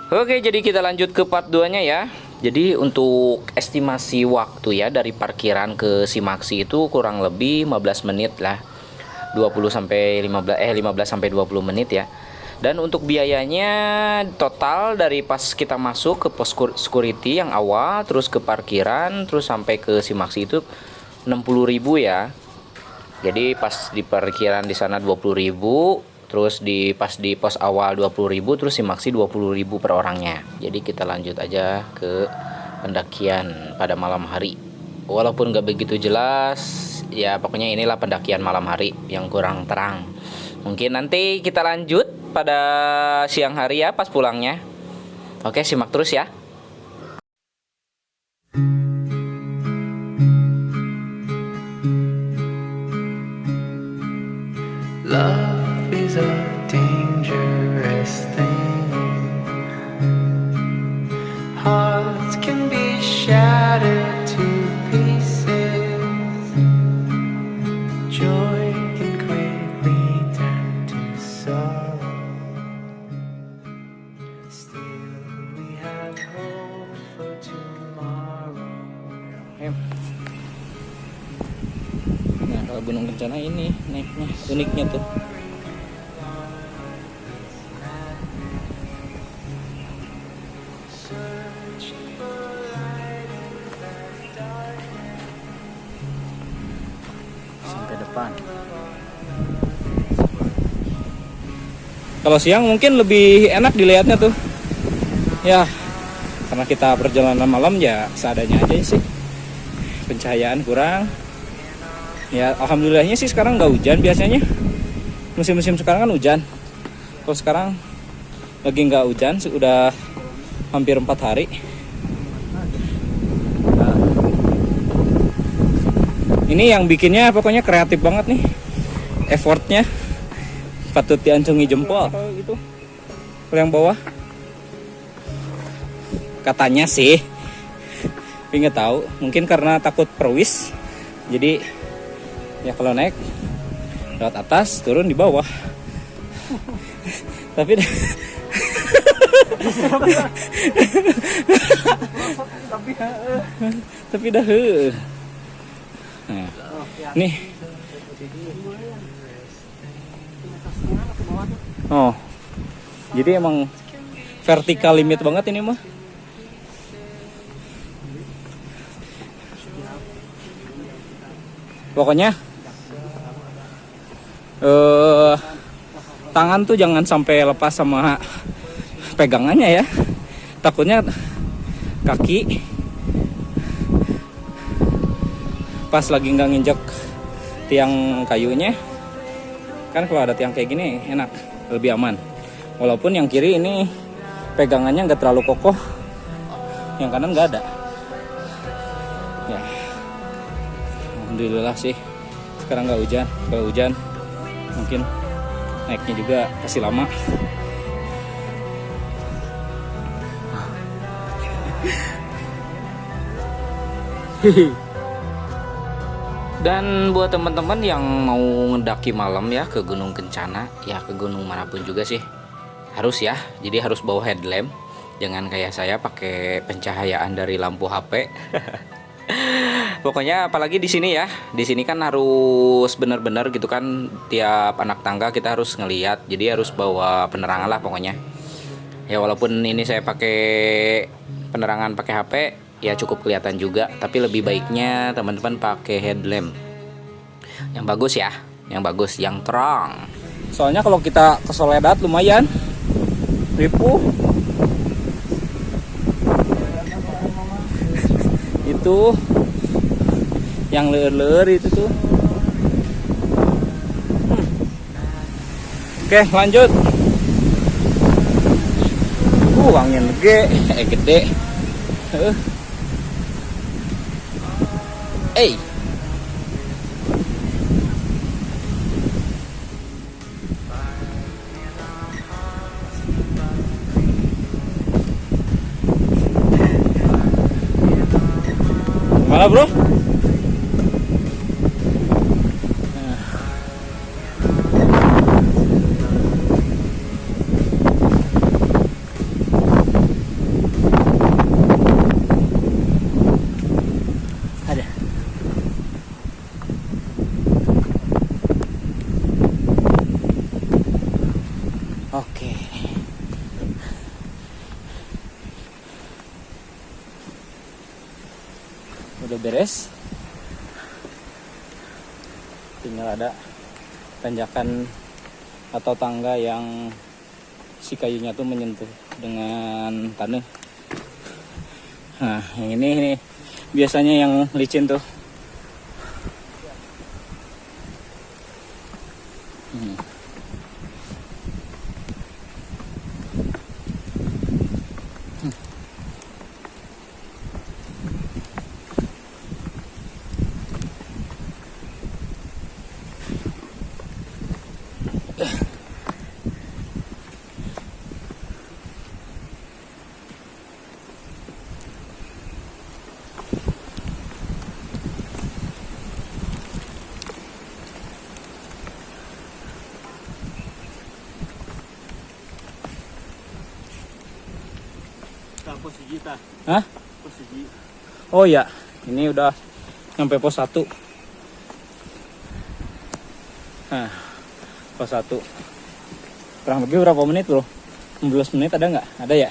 Oke, jadi kita lanjut ke part 2-nya ya. Jadi untuk estimasi waktu ya dari parkiran ke Simaksi itu kurang lebih 15 menit lah. 20 sampai 15 sampai 20 menit ya. Dan untuk biayanya total dari pas kita masuk ke pos security yang awal, terus ke parkiran, terus sampai ke Simaksi itu 60.000 ya. Jadi pas di parkiran di sana 20.000, terus pas di pos awal 20.000, terus Simaksi 20.000 per orangnya. Jadi kita lanjut aja ke pendakian pada malam hari. Walaupun gak begitu jelas, ya pokoknya inilah pendakian malam hari yang kurang terang. Mungkin nanti kita lanjut pada siang hari ya pas pulangnya. Oke, simak terus ya. Love is a dangerous thing. Hearts can be shattered to pieces. Joy can quickly turn to sorrow. Still we have hope for tomorrow. Nah, kalau Gunung Kencana ini naiknya uniknya tuh. Sampai depan. Kalau siang mungkin lebih enak dilihatnya tuh. Ya, karena kita perjalanan malam ya seadanya aja sih. Pencahayaan kurang. Ya alhamdulillahnya sih sekarang nggak hujan. Biasanya musim-musim sekarang kan hujan. Kalau sekarang lagi nggak hujan, sudah hampir 4 hari. Nah, ini yang bikinnya pokoknya kreatif banget nih, effortnya patut diacungi jempol. Itu yang bawah katanya sih, tapi nggak tahu, mungkin karena takut perwis, jadi ya kalau naik lewat atas turun di bawah. tapi tapi dah nah, nih oh jadi emang vertikal limit banget ini mah. Pokoknya tangan tuh jangan sampai lepas sama pegangannya ya. Takutnya kaki pas lagi nggak nginjek tiang kayunya. Kan kalau ada tiang kayak gini enak, lebih aman. Walaupun yang kiri ini pegangannya nggak terlalu kokoh, yang kanan nggak ada. Ya, alhamdulillah sih sekarang nggak hujan. Kalau hujan mungkin naiknya juga pasti lama. Dan buat teman-teman yang mau ngedaki malam ya ke Gunung Kencana, ya ke gunung manapun juga sih harus ya. Jadi harus bawa headlamp, jangan kayak saya pakai pencahayaan dari lampu HP. Pokoknya apalagi di sini ya, di sini kan harus benar-benar gitu kan, tiap anak tangga kita harus ngelihat, jadi harus bawa penerangan lah pokoknya. Ya walaupun ini saya pakai penerangan pakai HP, ya cukup kelihatan juga, tapi lebih baiknya teman-teman pakai headlamp yang bagus ya, yang bagus, yang terang. Soalnya kalau kita ke Soledad lumayan ripuh. Itu yang ler-ler itu tuh. Oke, lanjut. Angin gede. Mana bro? udah beres. Tinggal ada tanjakan atau tangga yang si kayunya tuh menyentuh dengan tanah. Nah, yang ini biasanya yang licin tuh. Posisi ta. Hah? Posisi. Oh ya, ini udah sampai pos 1. Nah, pos 1. Kurang lebih berapa menit, Bro? 15 menit ada nggak? Ada ya?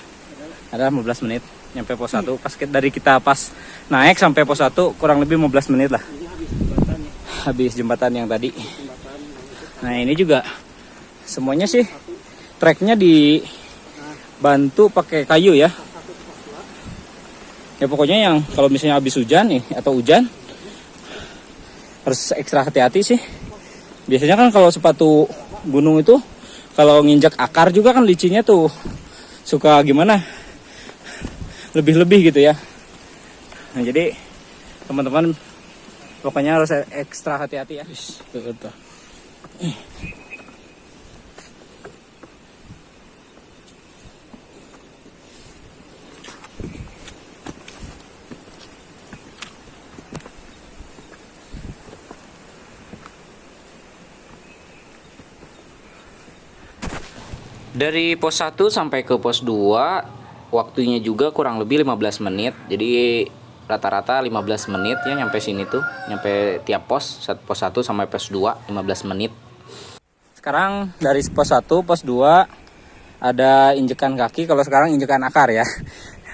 Ada 15 menit nyampe pos 1. Dari kita pas naik sampai pos 1 kurang lebih 15 menit lah. Ini habis jembatan ya. Habis jembatan yang tadi. Jembatan. Nah, ini juga semuanya sih treknya dibantu pakai kayu ya. Ya pokoknya yang kalau misalnya habis hujan nih atau hujan harus ekstra hati-hati sih. Biasanya kan kalau sepatu gunung itu kalau nginjak akar juga kan licinnya tuh suka gimana? Lebih-lebih gitu ya. Nah, jadi teman-teman pokoknya harus ekstra hati-hati ya. Tuh. Dari pos 1 sampai ke pos 2 waktunya juga kurang lebih 15 menit. Jadi rata-rata 15 menit ya nyampe sini tuh. Nyampe tiap pos 1 sampai pos 2 15 menit. Sekarang dari pos 1, pos 2 ada injekan kaki. Kalau sekarang injekan akar ya.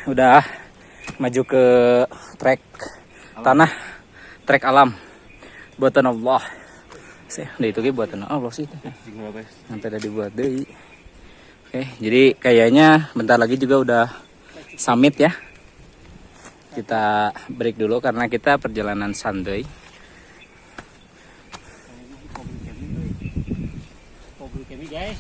Udah maju ke trek tanah, trek alam. Buatan Allah. Udah itu buatan Allah sih. Sampai tadi buat deui. Oke, jadi kayaknya bentar lagi juga udah summit ya. Kita break dulu karena kita perjalanan santai. Guys.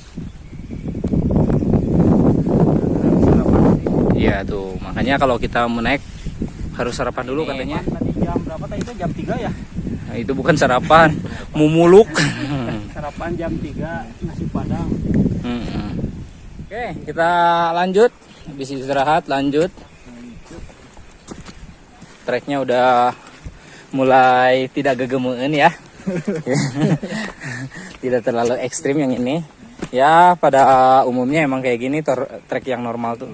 Iya tuh, makanya kalau kita mau naik harus sarapan dulu katanya. Tadi jam berapa tadi itu? Jam 3 ya? Nah, itu bukan sarapan, mumuluk. Sarapan jam 3 nasi padang. Oke, kita lanjut. Habis istirahat lanjut. Treknya udah mulai tidak gegemeun ya. Tidak terlalu ekstrim yang ini. Ya, pada umumnya emang kayak gini trek yang normal tuh.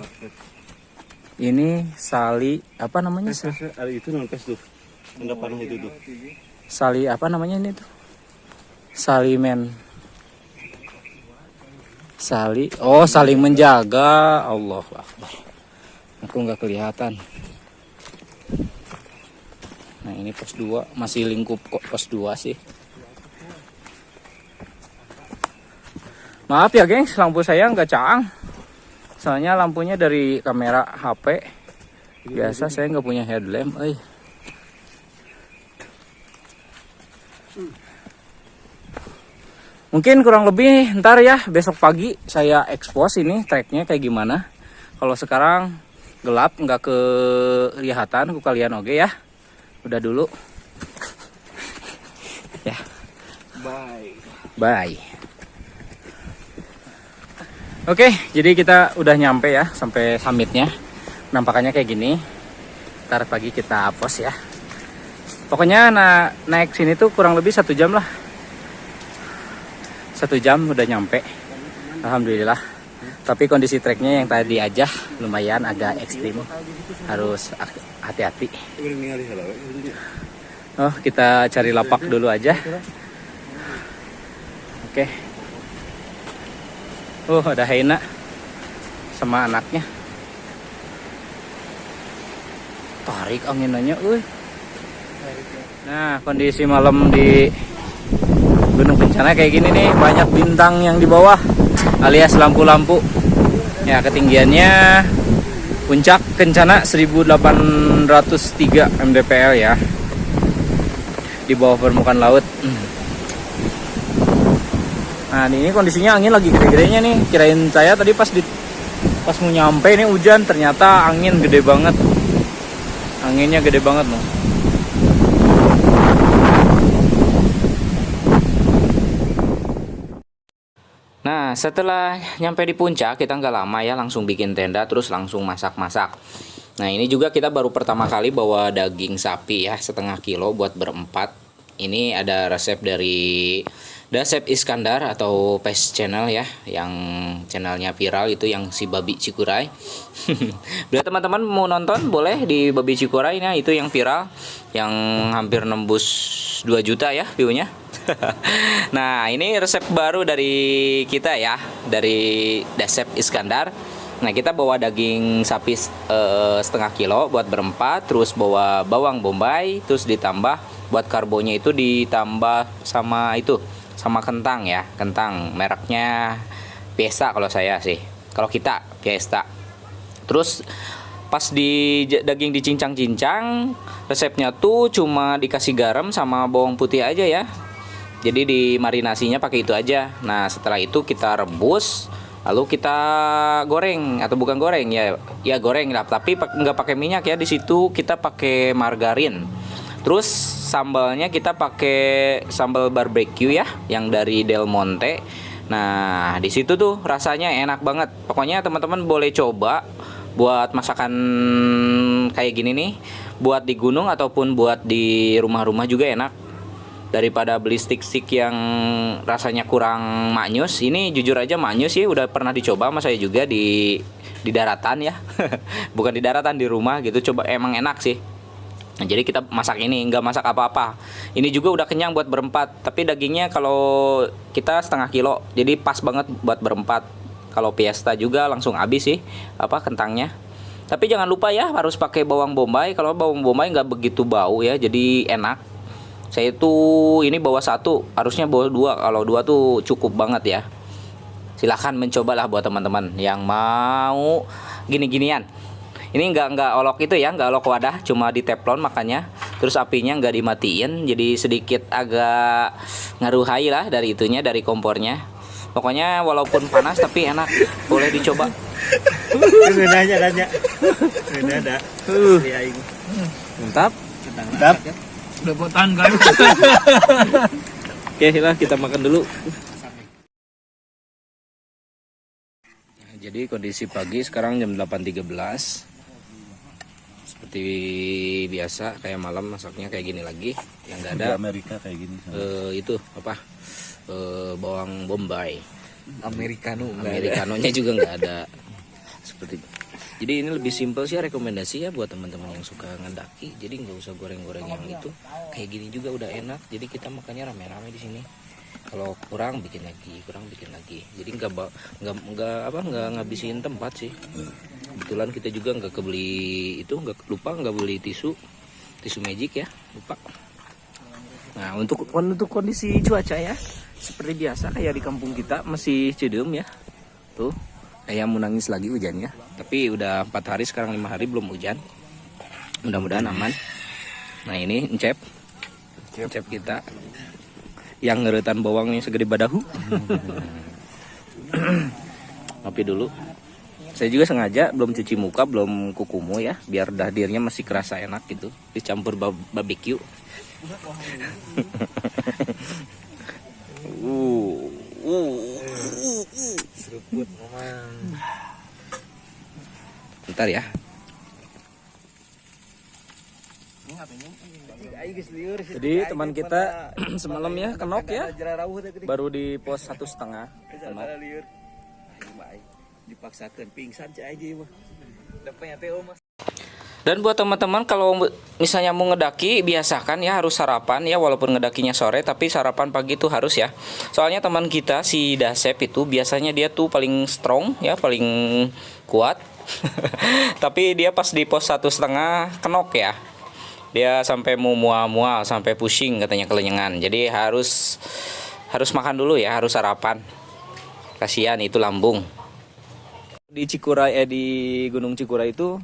Ini sali apa namanya? Itu non pes tuh. Anda panah itu tuh. Sali apa namanya ini tuh? Salimen. Saling menjaga. Allahu Akbar. Aku nggak kelihatan. Nah, ini pos 2 masih lingkup kok pos 2 sih. Maaf ya, gengs, lampu saya nggak caang. Soalnya lampunya dari kamera HP. Biasa saya nggak punya headlamp. Mungkin kurang lebih ntar ya besok pagi saya expose ini treknya kayak gimana. Kalau sekarang gelap nggak kelihatan ku kalian oke ya. Udah dulu. Ya. Bye. Oke, jadi kita udah nyampe ya sampai summitnya. Nampakannya kayak gini. Ntar pagi kita pos ya. Pokoknya naik sini tuh kurang lebih 1 jam lah. 1 jam udah nyampe. Alhamdulillah. Tapi kondisi treknya yang tadi aja lumayan agak ekstrim. Harus hati-hati. Oh, kita cari lapak dulu aja. Oke. Ada Heina sama anaknya. Tarik anginannya, Nah, kondisi malam di Gunung Kencana kayak gini nih, banyak bintang yang di bawah alias lampu-lampu. Ya, ketinggiannya puncak Kencana 1803 mdpl ya. Di bawah permukaan laut. Nah, ini kondisinya angin lagi gede-gedenya nih. Kirain saya tadi pas mau nyampe nih hujan, ternyata angin gede banget. Anginnya gede banget loh. Nah, setelah nyampe di puncak, kita nggak lama ya langsung bikin tenda, terus langsung masak-masak. Nah, ini juga kita baru pertama kali bawa daging sapi ya, 1/2 kilo buat berempat. Ini ada resep dari Dasep Iskandar atau Pes Channel ya, yang channelnya viral itu yang si babi Cikuray. Bila teman-teman mau nonton boleh di babi Cikuray, nah itu yang viral, yang hampir nembus 2 juta ya view-nya. Nah, ini resep baru dari kita ya, dari Dasep Iskandar. Nah, kita bawa daging sapi 1/2 kilo buat berempat, terus bawa bawang bombay, terus ditambah buat karbonya itu ditambah sama kentang ya, kentang mereknya Fiesta kalau saya sih, kalau kita Fiesta. Terus pas daging dicincang-cincang, resepnya tuh cuma dikasih garam sama bawang putih aja ya. Jadi dimarinasinya pakai itu aja. Nah, setelah itu kita rebus, lalu kita goreng atau bukan goreng ya goreng lah, tapi nggak pakai minyak ya. Di situ kita pakai margarin. Terus sambalnya kita pakai sambal barbecue ya, yang dari Del Monte. Nah, di situ tuh rasanya enak banget. Pokoknya teman-teman boleh coba buat masakan kayak gini nih, buat di gunung ataupun buat di rumah-rumah juga enak. Daripada beli stick-stick yang rasanya kurang maknyus, ini jujur aja maknyus sih, udah pernah dicoba sama saya juga di daratan ya. Bukan di daratan, di rumah gitu, coba emang enak sih. Nah, jadi kita masak ini, nggak masak apa-apa. Ini juga udah kenyang buat berempat. Tapi dagingnya kalau kita 1/2 kilo, jadi pas banget buat berempat. Kalau Fiesta juga langsung habis sih, kentangnya. Tapi jangan lupa ya, harus pakai bawang bombay. Kalau bawang bombay nggak begitu bau ya, jadi enak. Saya tuh ini bawa 1, harusnya bawa 2. Kalau 2 tuh cukup banget ya. Silahkan mencobalah buat teman-teman yang mau gini-ginian. Ini nggak olok itu ya, nggak olok wadah, cuma di teflon makanya. Terus apinya nggak dimatiin, jadi sedikit agak ngaruhai lah dari itunya, dari kompornya. Pokoknya walaupun panas tapi enak, boleh dicoba. Nanya. Ada. Mantap. Mantap. Lepotan kan. Oke lah, kita makan dulu. Jadi kondisi pagi sekarang jam 8.13. Seperti biasa kayak malam masaknya kayak gini lagi, yang nggak ada Di Amerika kayak gini. bawang bombay, Americanonya juga nggak ada. Seperti jadi ini lebih simpel sih, rekomendasi ya buat teman-teman yang suka ngedaki. Jadi nggak usah goreng-goreng yang itu, kayak gini juga udah enak. Jadi kita makannya rame-rame di sini. Kalau kurang bikin lagi. Jadi nggak ngabisin tempat sih. Kebetulan kita juga nggak beli tisu magic ya, lupa. Nah, untuk kondisi cuaca ya, seperti biasa kayak di kampung kita masih cedem ya. Tuh, kayak mau nangis lagi hujannya. Tapi udah 4 hari, sekarang 5 hari belum hujan. Mudah-mudahan aman. Nah, ini encep kita yang ngeretan bawangnya segede badahu. Ngopi dulu. Saya juga sengaja belum cuci muka, belum kukumu ya, biar dahdirnya masih kerasa enak gitu, dicampur barbecue. Seruput memang. Bentar ya. Jadi teman kita semalam ya kenok ya, baru di pos 1,5. Dipaksakan pingsan aja mah. Dan buat teman-teman kalau misalnya mau ngedaki, biasakan ya harus sarapan ya, walaupun ngedakinya sore tapi sarapan pagi itu harus ya. Soalnya teman kita si Dasep itu biasanya dia tuh paling strong ya, paling kuat. Tapi dia pas di pos 1,5 kenok ya. Dia sampai mau mual-mual, sampai pusing katanya kelenyengan. Jadi harus makan dulu ya, harus sarapan. Kasihan itu lambung. Di di Gunung Cikura itu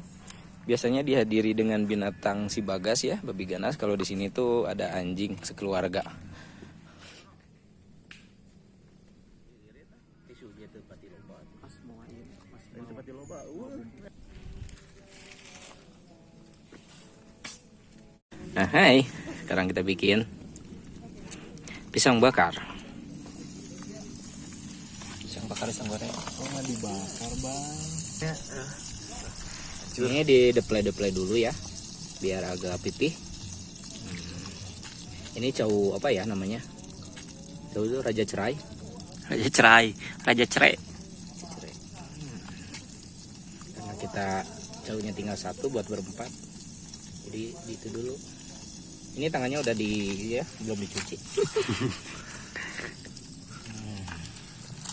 biasanya dihadiri dengan binatang si Bagas ya, babi ganas. Kalau di sini tuh ada anjing sekeluarga. Nah, hai, sekarang kita bikin pisang bakar. Pisang bakar, pisang goreng. Oh, dibakar, Bang. Ini dideplay dulu ya, biar agak pipih. Ini cau apa ya namanya? Cau itu raja cerai. Raja cerai, raja cerai. Karena kita caunya tinggal satu buat berempat, jadi itu dulu. Ini tangannya udah belum dicuci.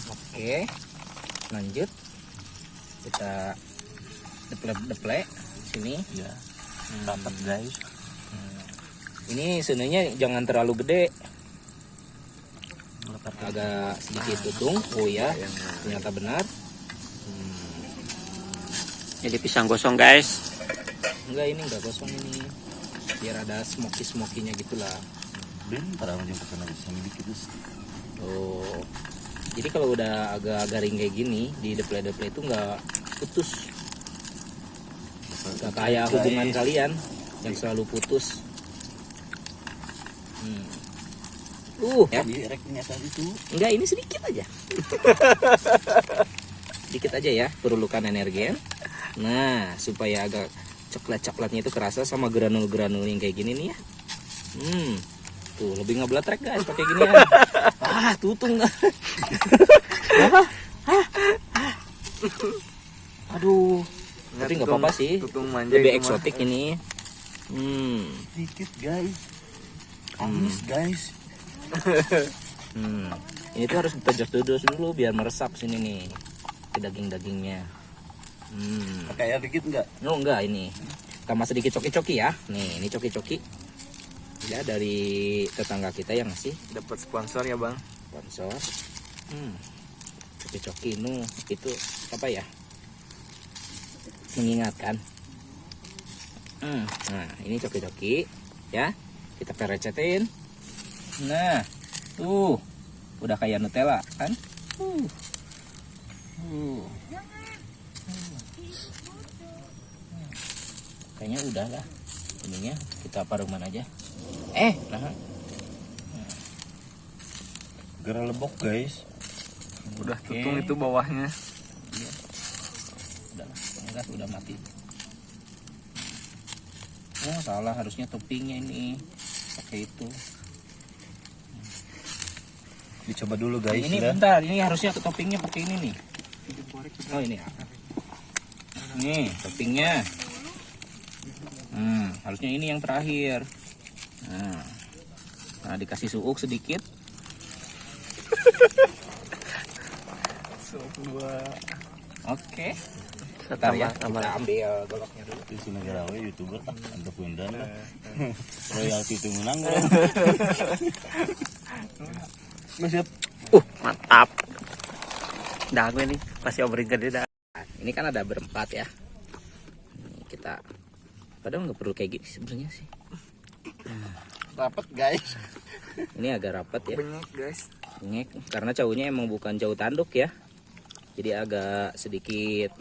Oke, lanjut kita deplek sini. Ya. Dapat guys. Ini sebenarnya jangan terlalu gede, agak sedikit tutung. Oh ya, ternyata benar. Jadi pisang gosong guys. Enggak, ini enggak kosong ini, biar ada smoky-smokinya gitulah. Bentar aja kesana sini dikit terus. Oh, jadi kalau udah agak garing kayak gini di deplay itu nggak putus, nggak kayak hubungan kalian yang selalu putus. Ya. Direknya tadi tuh. Enggak, ini sedikit aja. Sedikit aja ya, perlukan energen. Nah, supaya agak coklat-coklatnya itu kerasa sama granul-granul yang kayak gini nih ya. Tuh, lebih ngeblatrek guys pakai gini ya. Tutung. Aduh. Tapi nggak apa-apa sih. Lebih eksotik ini. Dikit guys. Amis guys. Ini tuh harus kita jos dulu biar meresap sini nih ke daging-dagingnya. Pakai air dikit enggak? No, enggak ini. Tambah sedikit coki-coki ya. Nih, ini coki-coki. Ya dari tetangga kita yang ngasih. Dapat sponsor ya bang. Sponsor. Coki-coki itu apa ya? Mengingatkan. Nah, ini coki-coki ya. Kita perecetin. Nah, tuh udah kayak Nutella kan? Kayaknya udah lah. Ininya kita paruman aja. Nah. Gara lebok guys. Udah Oke. tutung itu bawahnya. Iya. Udah lah, gas udah mati. Oh, salah, harusnya toppingnya ini pakai itu. Dicoba dulu guys. Ini ya. bentar, ini harusnya toppingnya pakai ini nih. Oh, ini. Nih, toppingnya. Harusnya ini yang terakhir. Nah, dikasih suuk sedikit. Oke. Bentar ya, kita ambil goloknya dulu. Itu negara we YouTuber untuk pundan lah. Royalti itu menang bro. Siap. Mantap. Dah gue nih pasti obrolin ke dia dah. Ini kan ada berempat ya. Ini kita padahal nggak perlu kayak gini sebenarnya sih. Dapat guys. Ini agak rapat ya. Banyak guys. Bengek karena caunya emang bukan cau tanduk ya. Jadi agak sedikit.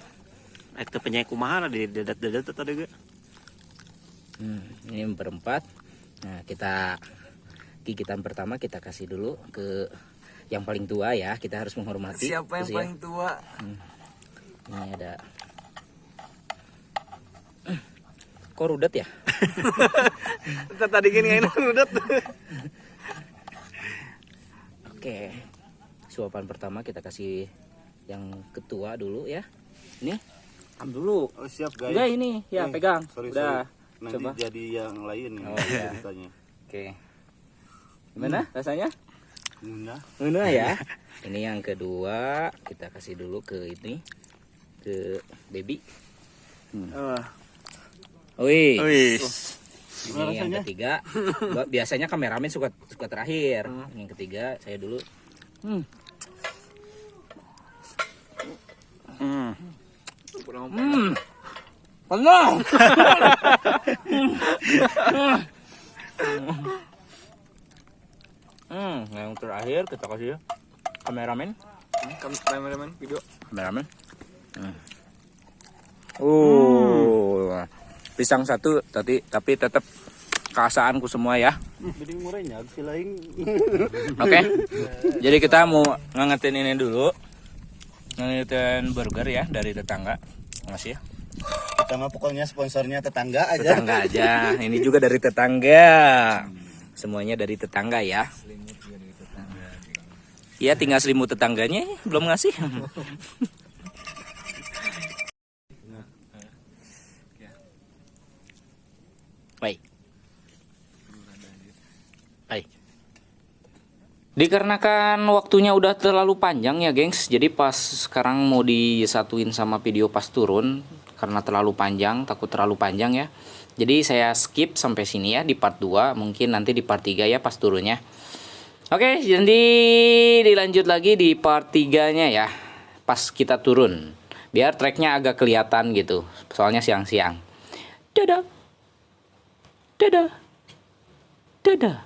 Itu penyanyi kumaha di dedat tadi gue. Ini berempat. Nah, kita gigitan pertama kita kasih dulu ke yang paling tua ya. Kita harus menghormati. Siapa yang usia. paling tua? Ini ada. Kok rudet ya? Tadi gini ini udah. Oke. Suapan pertama kita kasih yang ketua dulu ya. Ini ambil dulu. Oh siap guys. Enggak ini, ya pegang. Sorry, Udah. sorry. Nanti Coba. jadi yang lain nih. Oh, iya. Ceritanya. Oke. Gimana rasanya? Mudah. Mudah ya. Ini yang kedua kita kasih dulu ke ini, ke baby. Wih. Wih. Ini yang ketiga. Biasanya kameramen suka terakhir. Yang ketiga saya dulu. Penuh. Yang terakhir kita kasih kameramen. Kameramen video. Kameramen. Pisang satu tapi tetap keasaanku semua ya. Jadi murahnya si lain. Oke. Jadi kita mau ngangetin ini dulu. Ngangetin burger ya dari tetangga. Makasih ya. Kita mah pokoknya sponsornya tetangga aja. Tetangga aja. Ini juga dari tetangga. Semuanya dari tetangga ya. Iya, tinggal selimut tetangganya belum ngasih. Baik. Baik. Dikarenakan waktunya udah terlalu panjang ya, gengs. Jadi pas sekarang mau disatuin sama video pas turun karena terlalu panjang, takut terlalu panjang ya. Jadi saya skip sampai sini ya di part 2, mungkin nanti di part 3 ya pas turunnya. Oke, jadi dilanjut lagi di part 3-nya ya. Pas kita turun. Biar tracknya agak kelihatan gitu. Soalnya siang-siang. Dadah. Dadah. Dadah.